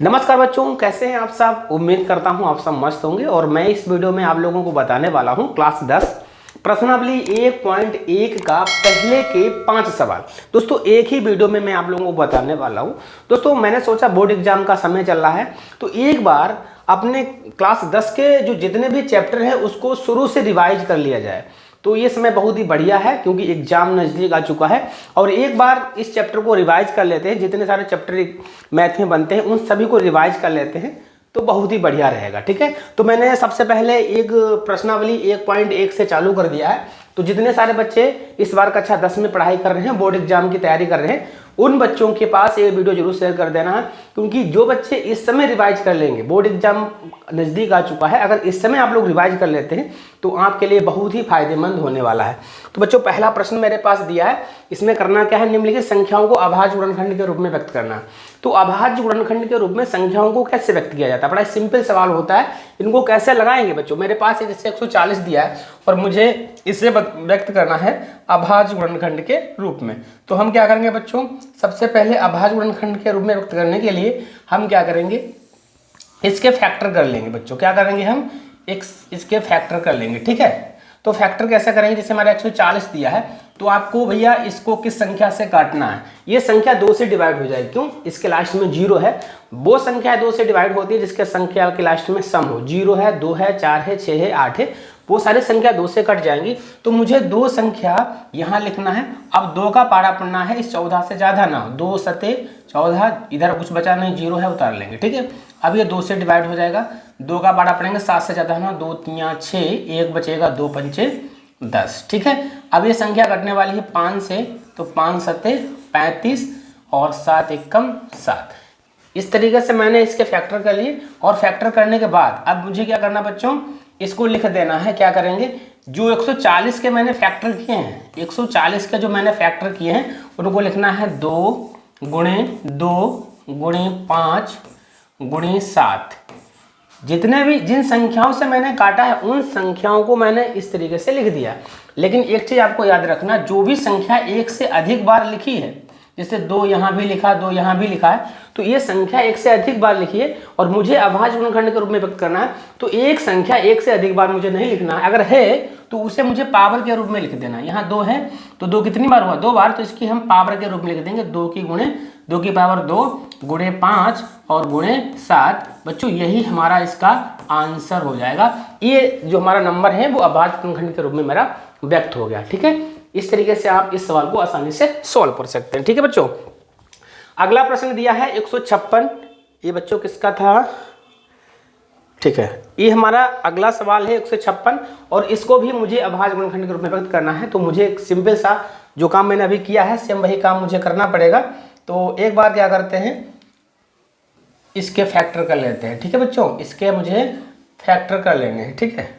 नमस्कार बच्चों, कैसे हैं आप सब। उम्मीद करता हूं आप सब मस्त होंगे। और मैं इस वीडियो में आप लोगों को बताने वाला हूं क्लास 10 प्रश्नावली 1.1 का पहले के 5 सवाल। दोस्तों एक ही वीडियो में मैं आप लोगों को बताने वाला हूं। दोस्तों मैंने सोचा बोर्ड एग्जाम का समय चल रहा है तो एक बार अपने क्लास 10 के जो जितने भी चैप्टर हैं उसको शुरू से रिवाइज कर लिया जाए। तो ये समय बहुत ही बढ़िया है क्योंकि एग्जाम नज़दीक आ चुका है और एक बार इस चैप्टर को रिवाइज कर लेते हैं। जितने सारे चैप्टर मैथ में बनते हैं उन सभी को रिवाइज कर लेते हैं तो बहुत ही बढ़िया रहेगा। ठीक है, तो मैंने सबसे पहले एक प्रश्नावली 1.1 से चालू कर दिया है। तो जितने सारे बच्चे इस बार कक्षा 10 में पढ़ाई कर रहे हैं, बोर्ड एग्जाम की तैयारी कर रहे हैं, उन बच्चों के पास ये वीडियो जरूर शेयर कर देना है क्योंकि जो बच्चे इस समय रिवाइज कर लेंगे, बोर्ड एग्जाम नज़दीक आ चुका है, अगर इस समय आप लोग रिवाइज कर लेते हैं तो आपके लिए बहुत ही फायदेमंद होने वाला है। तो बच्चों पहला प्रश्न मेरे पास दिया है, इसमें करना क्या है, निम्नलिखित संख्याओं को अभाज्य गुणनखंड के रूप में व्यक्त करना। तो अभाज्य गुणनखंड के रूप में संख्याओं को कैसे व्यक्त किया जाता है, बड़ा सिंपल सवाल होता है। इनको कैसे लगाएंगे बच्चों, मेरे पास जैसे 140 दिया है और मुझे इसे व्यक्त करना है अभाज्य गुणनखंड के रूप में। तो हम क्या करेंगे बच्चों, सबसे पहले अभाज्य गुणनखंड के रूप में व्यक्त करने के लिए हम क्या करेंगे, इसके फैक्टर कर लेंगे बच्चों। क्या करेंगे हम, इसके फैक्टर कर लेंगे। ठीक है, तो फैक्टर कैसे करेंगे, जैसे हमारा 140 दिया है तो आपको भैया इसको किस संख्या से काटना है, ये संख्या 2 से डिवाइड हो जाएगी। क्यों, इसके लास्ट में 0 है। वो संख्या 2 से डिवाइड होती है जिसके संख्या के लास्ट में सम हो। 0 है, 2 है, 4 है, 6 है, 8 है, वो सारी संख्या 2 से कट जाएंगी। तो मुझे 2 संख्या यहाँ लिखना है। अब 2 का पारा पढ़ना है, इस 14 से ज़्यादा ना हो। 2 सते 14, इधर कुछ बचा नहीं, 0 है, उतार लेंगे। ठीक है, अब ये 2 से डिवाइड हो जाएगा। 2 का पारा पढ़ेंगे, 7 से ज़्यादा ना, 2 3 6, 1 बचेगा, 2 पंचे 10। ठीक है, अब ये संख्या कटने वाली है 5 से, तो 5 सते 35 और 7 एकम 7। इस तरीके से मैंने इसके फैक्टर कर लिए। और फैक्टर करने के बाद अब मुझे क्या करना बच्चों, इसको लिख देना है। क्या करेंगे, जो 140 के मैंने फैक्टर किए हैं, 140 के जो मैंने फैक्टर किए हैं उनको लिखना है 2 गुणे 2 गुणे 5 गुणे 7। जितने भी जिन संख्याओं से मैंने काटा है उन संख्याओं को मैंने इस तरीके से लिख दिया। लेकिन एक चीज़ आपको याद रखना, जो भी संख्या 1 से अधिक बार लिखी है, जैसे 2 यहाँ भी लिखा, 2 यहाँ भी लिखा है, तो ये संख्या 1 से अधिक बार लिखी है और मुझे अभाज्य गुणनखंड के रूप में व्यक्त करना है। तो एक संख्या 1 से अधिक बार मुझे नहीं लिखना है, अगर है तो उसे मुझे पावर के रूप में लिख देना है। यहाँ 2 है तो 2 कितनी बार हुआ, 2 बार, तो इसकी हम पावर के रूप में लिख देंगे। 2 की गुणे 2 की पावर 2 गुणे 5 और गुणे 7। बच्चों यही हमारा इसका आंसर हो जाएगा। ये जो हमारा नंबर है वो अभाज्य गुणनखंड के रूप में मेरा व्यक्त हो गया। ठीक है, इस तरीके से आप इस सवाल को आसानी से सॉल्व कर सकते हैं। ठीक है बच्चों, अगला प्रश्न दिया है 156। ये बच्चों किसका था, ठीक है, ये हमारा अगला सवाल है 156 और इसको भी मुझे अभाज्य गुणनखंड के रूप में व्यक्त करना है। तो मुझे एक सिंपल सा जो काम मैंने अभी किया है सेम वही काम मुझे करना पड़ेगा। तो एक बार क्या करते हैं, इसके फैक्टर कर लेते हैं। ठीक है बच्चों, इसके मुझे फैक्टर कर लेने हैं। ठीक है,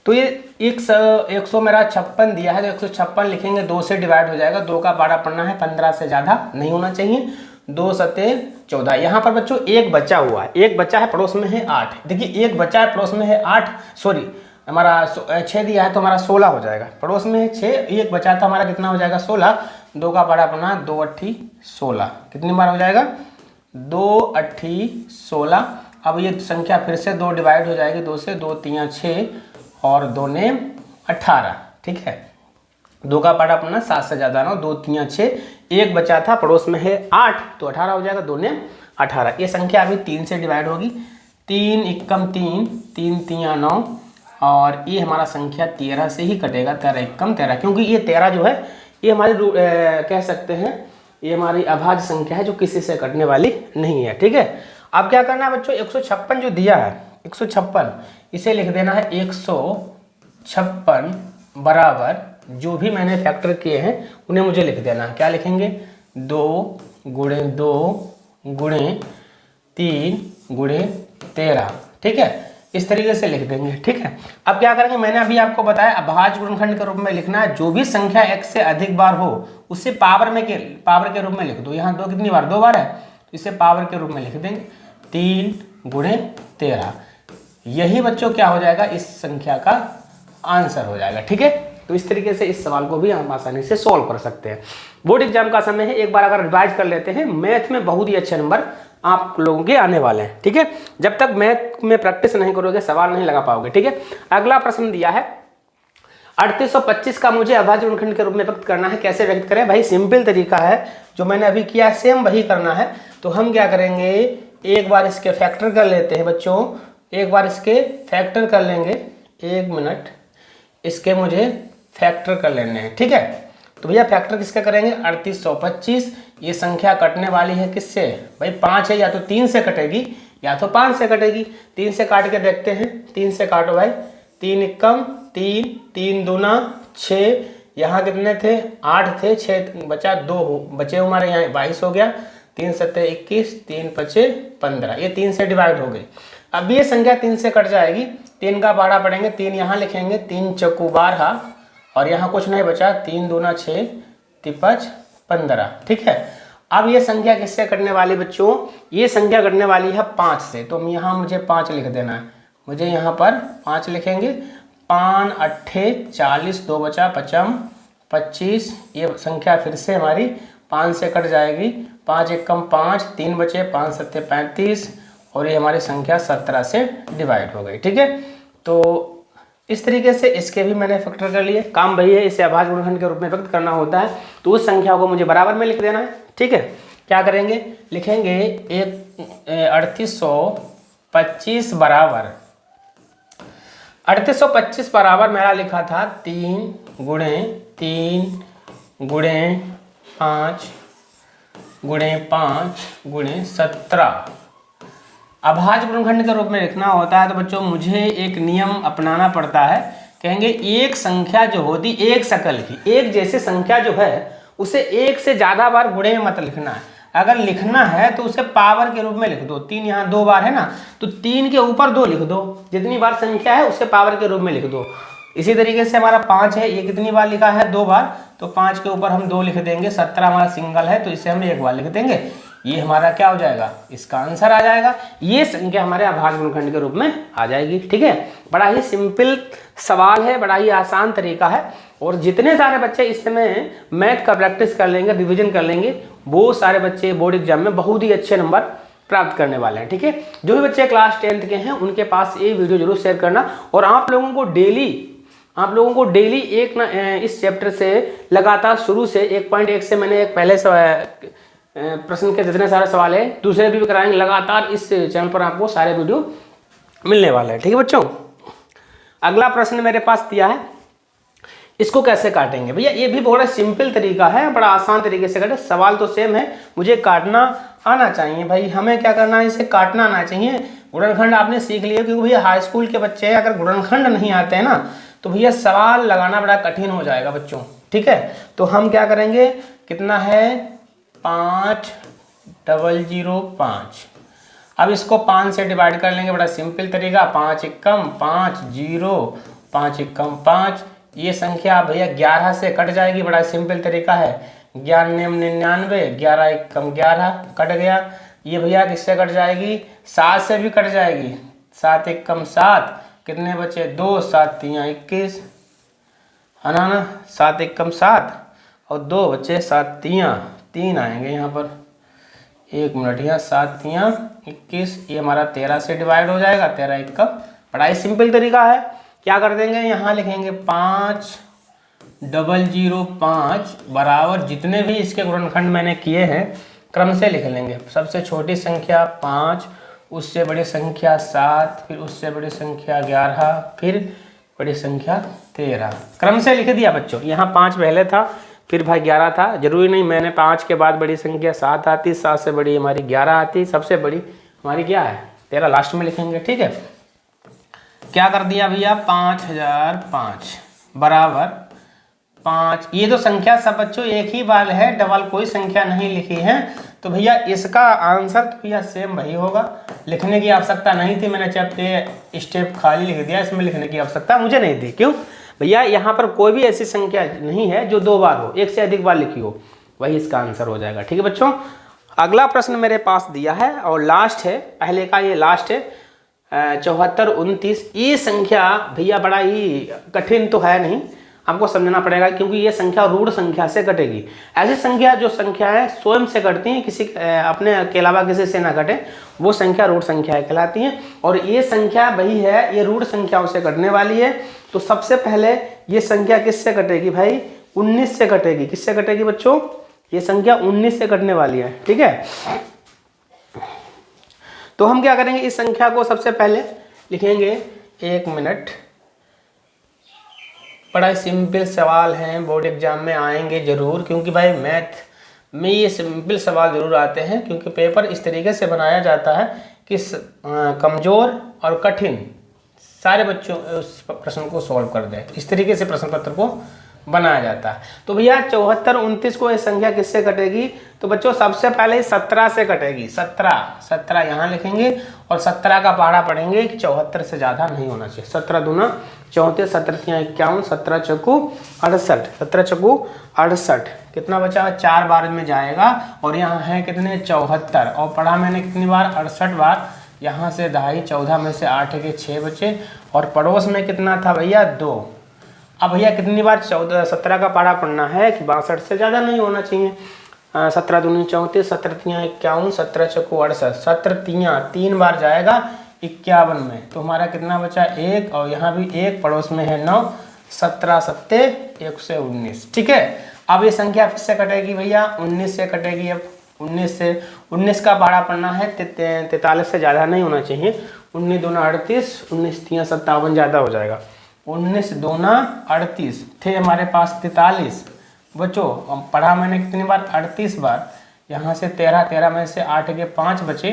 तो ये 100 मेरा 56 दिया है तो 156 लिखेंगे, 2 से डिवाइड हो जाएगा। 2 का पारा पढ़ना है, 15 से ज़्यादा नहीं होना चाहिए। 2 सते 14। यहाँ पर बच्चों एक बचा हुआ है, एक बचा है, पड़ोस में है 8। देखिए एक बचा है, पड़ोस में है 8, सॉरी हमारा 6 दिया है तो हमारा 16 हो जाएगा। पड़ोस में है 6, एक बचा था हमारा, कितना हो जाएगा 16। 2 का पारा पढ़ना, 2 8 16, कितनी बार हो जाएगा, 2 8 16। अब ये संख्या फिर से 2 डिवाइड हो जाएगी, 2 से, 2 3 6 और 2 ने 18। ठीक है, 2 का पारा अपना 7 से ज़्यादा ना, 2 3 6, एक बचा था, पड़ोस में है 8 तो 18 हो जाएगा, 2 ने 18। ये संख्या अभी 3 से डिवाइड होगी, 3 एकम 3, 3 3 9 और ये हमारा संख्या 13 से ही कटेगा, 13 एकम 13, क्योंकि ये 13 जो है ये हमारी कह सकते हैं ये हमारी अभाज्य संख्या है जो किसी से कटने वाली नहीं है। ठीक है, अब क्या करना है बच्चों, 156 जो दिया है 156 इसे लिख देना है 156 बराबर जो भी मैंने फैक्टर किए हैं उन्हें मुझे लिख देना है। क्या लिखेंगे, 2 गुणे 2 गुणे 3 गुणे 13। ठीक है, इस तरीके से लिख देंगे। ठीक है, अब क्या करेंगे, मैंने अभी आपको बताया अभाज्य गुणनखंड के रूप में लिखना है। जो भी संख्या 1 से अधिक बार हो उसे पावर के रूप में लिख दो। यहाँ 2 कितनी बार, 2 बार है, तो इसे पावर के रूप में लिख देंगे। 3 गुणे 13, यही बच्चों क्या हो जाएगा, इस संख्या का आंसर हो जाएगा। ठीक है, तो इस तरीके से इस सवाल को भी हम आसानी से सॉल्व कर सकते हैं। बोर्ड एग्जाम का समय है, एक बार अगर रिवाइज कर लेते हैं, मैथ में बहुत ही अच्छे नंबर आप लोगों के आने वाले हैं। ठीक है, जब तक मैथ में प्रैक्टिस नहीं करोगे सवाल नहीं लगा पाओगे। ठीक है, अगला प्रश्न दिया है 3825 का मुझे अभाज्य गुणनखंड के रूप में व्यक्त करना है, कैसे व्यक्त करें? भाई सिंपल तरीका है, जो मैंने अभी किया सेम वही करना है। तो हम क्या करेंगे, एक बार इसके फैक्टर कर लेते हैं बच्चों, एक बार इसके फैक्टर कर लेंगे। 1 मिनट, इसके मुझे फैक्टर कर लेने हैं। ठीक है, तो भैया फैक्टर किसका करेंगे? 3825। ये संख्या कटने वाली है किससे? भाई 5 है, या तो 3 से कटेगी या तो 5 से कटेगी। 3 से काट के देखते हैं, 3 से काटो भाई, 3 एकम 3, 3 दूना 6, यहाँ कितने थे? 8 थे, 6 बचा, 2 बचे हमारे यहाँ 22 हो गया, 3 सत्ते 21, 3 पचे 15, ये 3 से डिवाइड हो गई। अब ये संख्या 3 से कट जाएगी, 3 का बाड़ा पड़ेंगे, 3 यहाँ लिखेंगे, 3 चौकू 12, और यहाँ कुछ नहीं बचा, 3 दूना 6, 3 15। ठीक है, अब ये संख्या किससे कटने वाली बच्चों? ये संख्या कटने वाली है 5 से, तो यहाँ मुझे 5 लिख देना है, मुझे यहाँ पर 5 लिखेंगे। 5 8 40, 2 बचा 55 25, ये संख्या फिर से हमारी 5 से कट जाएगी, 5 एकम 5, 3 बचे, 5 सत्ते 35, और ये हमारी संख्या 17 से डिवाइड हो गई। ठीक है, तो इस तरीके से इसके भी मैंने फैक्टर कर लिए। काम वही है, इसे अभाज्य गुणनखंड के रूप में व्यक्त करना होता है, तो उस संख्या को मुझे बराबर में लिख देना है। ठीक है, क्या करेंगे, लिखेंगे 3825 बराबर 3825 बराबर मेरा लिखा था 3 गुणे 3 गुणे 5 गुणे 5 गुणे 17 अभाज्य गुणनखंड के रूप में लिखना होता है। तो बच्चों मुझे एक नियम अपनाना पड़ता है, कहेंगे एक संख्या जो होती, एक शकल की एक जैसे संख्या जो है उसे एक से ज़्यादा बार गुणे में मत लिखना है। अगर लिखना है तो उसे पावर के रूप में लिख दो। 3 यहाँ 2 बार है ना, तो 3 के ऊपर 2 लिख दो, जितनी बार संख्या है उसे पावर के रूप में लिख दो। इसी तरीके से हमारा 5 है, ये कितनी बार लिखा है? 2 बार, तो 5 के ऊपर हम 2 लिख देंगे। 17 हमारा सिंगल है, तो इसे हम 1 बार लिख देंगे। ये हमारा क्या हो जाएगा? इसका आंसर आ जाएगा। ये संख्या हमारे अभाज्य गुणनखंड के रूप में आ जाएगी। ठीक है, बड़ा ही सिंपल सवाल है, बड़ा ही आसान तरीका है, और जितने सारे बच्चे इस समय मैथ का प्रैक्टिस कर लेंगे, रिवीजन कर लेंगे, वो सारे बच्चे बोर्ड एग्जाम में बहुत ही अच्छे नंबर प्राप्त करने वाले हैं। ठीक है, जो भी बच्चे क्लास 10th के हैं उनके पास ये वीडियो जरूर शेयर करना, और आप लोगों को डेली एक ना इस चैप्टर से लगातार शुरू से 1.1 से मैंने एक पहले प्रश्न के जितने सारे सवाल है दूसरे भी कराएंगे लगातार। इस चैनल पर आपको सारे वीडियो मिलने वाले हैं। ठीक है बच्चों, अगला प्रश्न मेरे पास दिया है, इसको कैसे काटेंगे? भैया ये भी बड़ा सिंपल तरीका है, बड़ा आसान तरीके से काटे। सवाल तो सेम है, मुझे काटना आना चाहिए। भाई हमें क्या करना है, इसे काटना आना चाहिए। गुणनखंड आपने सीख लिया, क्योंकि भैया हाई स्कूल के बच्चे अगर गुणनखंड नहीं आते हैं ना, तो भैया सवाल लगाना बड़ा कठिन हो जाएगा बच्चों। ठीक है, तो हम क्या करेंगे, कितना है 5005। अब इसको 5 से डिवाइड कर लेंगे, बड़ा सिंपल तरीका। 5 एकम 5 0, 5 एकम 5, ये संख्या भैया 11 से कट जाएगी, बड़ा सिंपल तरीका है। 11 99, 11 एकम 11 कट गया। ये भैया किससे कट जाएगी? 7 से भी कट जाएगी। 7 एकम 7, कितने बचे? 2, 7 3 21, है ना, 7 एकम 7 और 2 बचे, 7 3 आएंगे यहाँ पर। 1 मिनट, यहाँ 7 3 21, ये हमारा 13 से डिवाइड हो जाएगा। 13 एकम, बड़ा ही सिंपल तरीका है। क्या कर देंगे, यहाँ लिखेंगे 5005 बराबर जितने भी इसके गुणनखंड मैंने किए हैं क्रम से लिख लेंगे। सबसे छोटी संख्या 5, उससे बड़ी संख्या 7, फिर उससे बड़ी संख्या 11, फिर बड़ी संख्या 13, क्रम से लिख दिया बच्चों। यहाँ 5 पहले था, फिर भाई 11 था। जरूरी नहीं मैंने 5 के बाद बड़ी संख्या 7 आती, 7 से बड़ी हमारी 11 आती, सबसे बड़ी हमारी क्या है? 13 लास्ट में लिखेंगे। ठीक है, क्या कर दिया भैया? 5005 बराबर 5। ये तो संख्या सब बच्चों एक ही बार है, डबल कोई संख्या नहीं लिखी है, तो भैया इसका आंसर तो भैया सेम वही होगा। लिखने की आवश्यकता नहीं थी, मैंने चैप्टर स्टेप खाली लिख दिया, इसमें लिखने की आवश्यकता मुझे नहीं थी। क्यों भैया? यहाँ पर कोई भी ऐसी संख्या नहीं है जो 2 बार हो, एक से अधिक बार लिखी हो, वही इसका आंसर हो जाएगा। ठीक है बच्चों, अगला प्रश्न मेरे पास दिया है और लास्ट है, पहले का ये लास्ट है। 74 29, ये संख्या भैया बड़ा ही कठिन तो है नहीं, आपको समझना पड़ेगा, क्योंकि ये संख्या ऋण संख्या से घटेगी। ऐसी संख्या जो संख्याएं स्वयं से घटती हैं, किसी अपने के अलावा किसी से ना घटे, वो संख्या ऋण संख्याएं कहलाती हैं। और ये संख्या वही है, ये ऋण संख्याओं से घटने वाली है। तो सबसे पहले ये संख्या किससे घटेगी भाई? 19 से घटेगी। किससे घटेगी बच्चों? ये संख्या 19 से घटने वाली है। ठीक है, तो हम क्या करेंगे, इस संख्या को सबसे पहले लिखेंगे। एक मिनट, बड़ा सिंपल सवाल हैं, बोर्ड एग्जाम में आएंगे जरूर, क्योंकि भाई मैथ में ये सिंपल सवाल जरूर आते हैं, क्योंकि पेपर इस तरीके से बनाया जाता है कि कमज़ोर और कठिन सारे बच्चों उस प्रश्न को सॉल्व कर दें। इस तरीके से प्रश्न पत्र को बनाया जाता है। तो भैया 74 29 को ये संख्या किससे घटेगी? तो बच्चों सबसे पहले 17 से घटेगी। 17 यहाँ लिखेंगे और 17 का पहाड़ा पढ़ेंगे कि 74 से ज़्यादा नहीं होना चाहिए। 17 दूना 34, 17 51, 17 चौकू 68, 17 चौकू 68। कितना बचा? 4 बार में जाएगा। और यहाँ है कितने? 74। और पढ़ा मैंने कितनी बार? 68 बार। यहाँ से 2.5, 14 में से 8 के 6 बचे। और पड़ोस में कितना था भैया? 2। अब भैया कितनी बार 17 का पहाड़ा पढ़ना है कि 62 से ज़्यादा नहीं होना चाहिए। 17 दूनी 34, 17 तियाँ 51, 17 चौकू 68, 17 तियाँ 3 बार जाएगा 51 में। तो हमारा कितना बचा? 1। और यहाँ भी 1, पड़ोस में है 9, 17 सत्ते 119। ठीक है, अब ये संख्या किससे कटेगी भैया? 19 से कटेगी। अब 19 का पहाड़ा पढ़ना है, 43 से ज़्यादा नहीं होना चाहिए। 19 दूना 38, 19 तियाँ 57 ज़्यादा हो जाएगा। 19 दूना 38 थे हमारे पास 43 बच्चों। पढ़ा मैंने कितनी बार? 38 बार। यहाँ से 13 में से 8 के 5 बचे।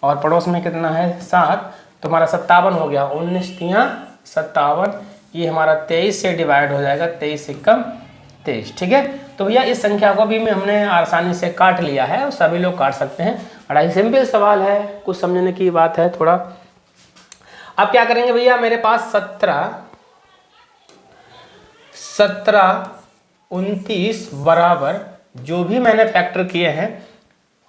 और पड़ोस में कितना है? 7। तो हमारा 57 हो गया। 19 तियाँ 57, ये हमारा 23 से डिवाइड हो जाएगा। 23 से कम 23। ठीक है, तो भैया इस संख्या को भी हमने आसानी से काट लिया है और सभी लोग काट सकते हैं। बड़ा ही सिंपल सवाल है, कुछ समझने की बात है थोड़ा। अब क्या करेंगे भैया? मेरे पास 17 29 बराबर जो भी मैंने फैक्टर किए हैं,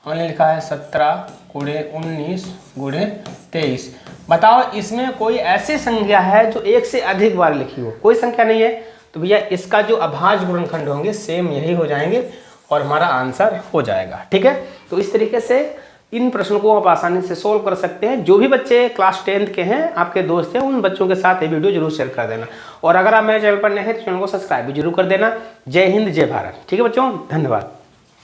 हमने लिखा है 17 गुणे 19 गुणे 23। बताओ इसमें कोई ऐसी संख्या है जो 1 से अधिक बार लिखी हो? कोई संख्या नहीं है। तो भैया इसका जो अभाज्य गुणनखंड होंगे सेम यही हो जाएंगे और हमारा आंसर हो जाएगा। ठीक है, तो इस तरीके से इन प्रश्नों को आप आसानी से सोल्व कर सकते हैं। जो भी बच्चे क्लास 10th के हैं, आपके दोस्त हैं, उन बच्चों के साथ ये वीडियो जरूर शेयर कर देना। और अगर आप मेरे चैनल पर नए हैं तो चैनल को सब्सक्राइब भी जरूर कर देना। जय हिंद, जय भारत। ठीक है बच्चों, धन्यवाद।